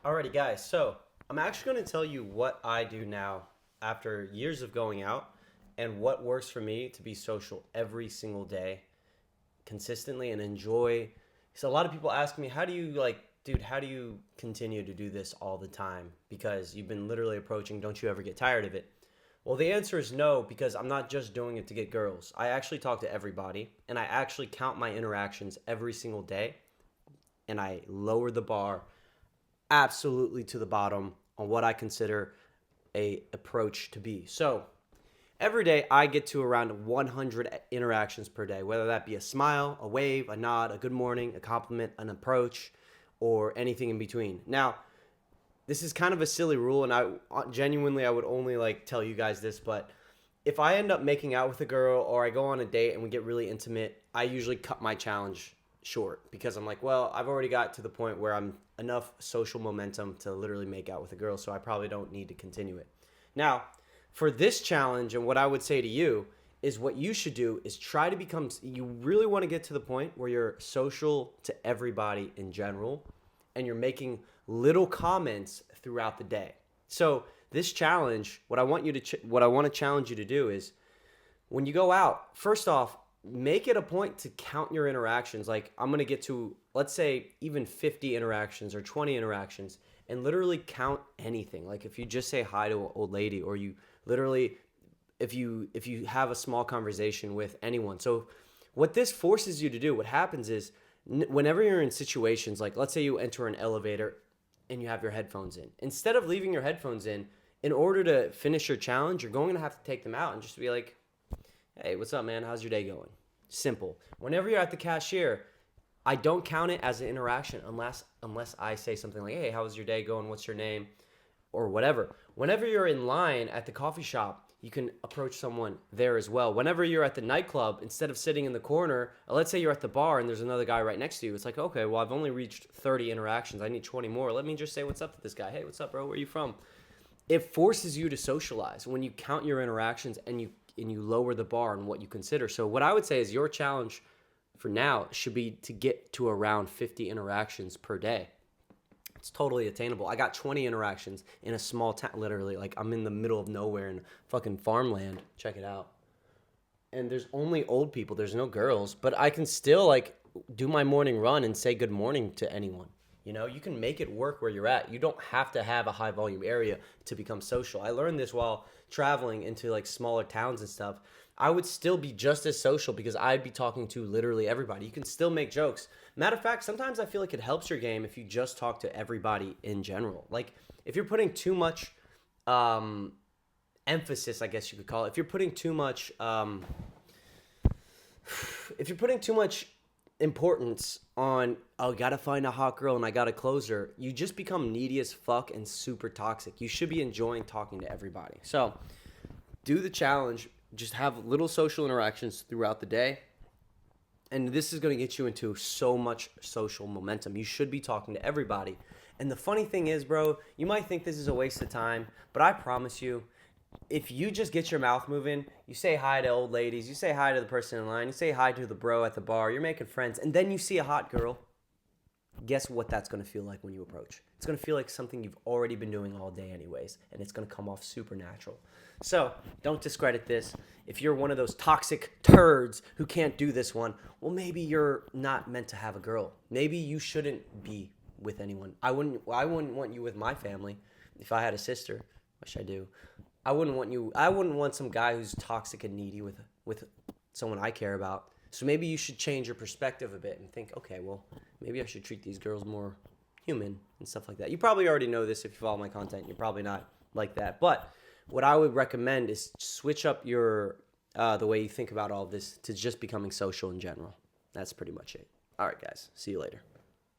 Alrighty, guys. So I'm actually going to tell you what I do now after years of going out and what works for me to be social every single day consistently and enjoy. So a lot of people ask me, how do you dude, how do you continue to do this all the time? Because you've been literally approaching, don't you ever get tired of it? Well, the answer is no, because I'm not just doing it to get girls. I actually talk to everybody and I actually count my interactions every single day and I lower the bar absolutely to the bottom on what I consider a approach to be. So every day I get to around 100 interactions per day, whether that be a smile, a wave, a nod, a good morning, a compliment, an approach, or anything in between. Now, this is kind of a silly rule, and I would only like tell you guys this, but if I end up making out with a girl or I go on a date and we get really intimate, I usually cut my challenge short because I'm like, well, I've already got to the point where I'm enough social momentum to literally make out with a girl, so I probably don't need to continue it. Now, for this challenge, and what I would say to you is what you should do is try to become, you really want to get to the point where you're social to everybody in general and you're making little comments throughout the day. So, this challenge, what I want to challenge you to do is when you go out, first off, make it a point to count your interactions. Like I'm going to get to, let's say, even 50 interactions or 20 interactions and literally count anything. Like if you just say hi to an old lady or you literally if you have a small conversation with anyone. So what this forces you to do, what happens is whenever you're in situations like let's say you enter an elevator and you have your headphones in. Instead of leaving your headphones in order to finish your challenge, you're going to have to take them out and just be like, hey, what's up, man? How's your day going? Simple. Whenever you're at the cashier, I don't count it as an interaction unless I say something like, hey, how's your day going? What's your name? Or whatever. Whenever you're in line at the coffee shop, you can approach someone there as well. Whenever you're at the nightclub, instead of sitting in the corner, let's say you're at the bar and there's another guy right next to you. It's like, okay, well, I've only reached 30 interactions. I need 20 more. Let me just say what's up to this guy. Hey, what's up, bro? Where are you from? It forces you to socialize when you count your interactions and you lower the bar on what you consider. So what I would say is your challenge for now should be to get to around 50 interactions per day. It's totally attainable. I got 20 interactions in a small town, literally. Like I'm in the middle of nowhere in fucking farmland. Check it out. And there's only old people. There's no girls, but I can still like do my morning run and say good morning to anyone. You can make it work where you're at. You don't have to have a high volume area to become social. I learned this while traveling into like smaller towns and stuff. I would still be just as social because I'd be talking to literally everybody. You can still make jokes. Matter of fact, sometimes I feel like it helps your game if you just talk to everybody in general. Like if you're putting too much um, emphasis, I guess you could call it. If you're putting too much importance on, oh, gotta find a hot girl and I gotta close her, you just become needy as fuck and super toxic. You should be enjoying talking to everybody. So do the challenge, just have little social interactions throughout the day. And this is going to get you into so much social momentum. You should be talking to everybody. And the funny thing is, bro, you might think this is a waste of time, but I promise you, if you just get your mouth moving, you say hi to old ladies, you say hi to the person in line, you say hi to the bro at the bar, you're making friends, and then you see a hot girl, guess what that's going to feel like when you approach? It's going to feel like something you've already been doing all day anyways, and it's going to come off super natural. So don't discredit this. If you're one of those toxic turds who can't do this one, well, maybe you're not meant to have a girl. Maybe you shouldn't be with anyone. I wouldn't want you with my family if I had a sister, which I do. I wouldn't want some guy who's toxic and needy with someone I care about. So maybe you should change your perspective a bit and think, okay, well, maybe I should treat these girls more human and stuff like that. You probably already know this if you follow my content. You're probably not like that. But what I would recommend is switch up your the way you think about all of this to just becoming social in general. That's pretty much it. All right, guys. See you later.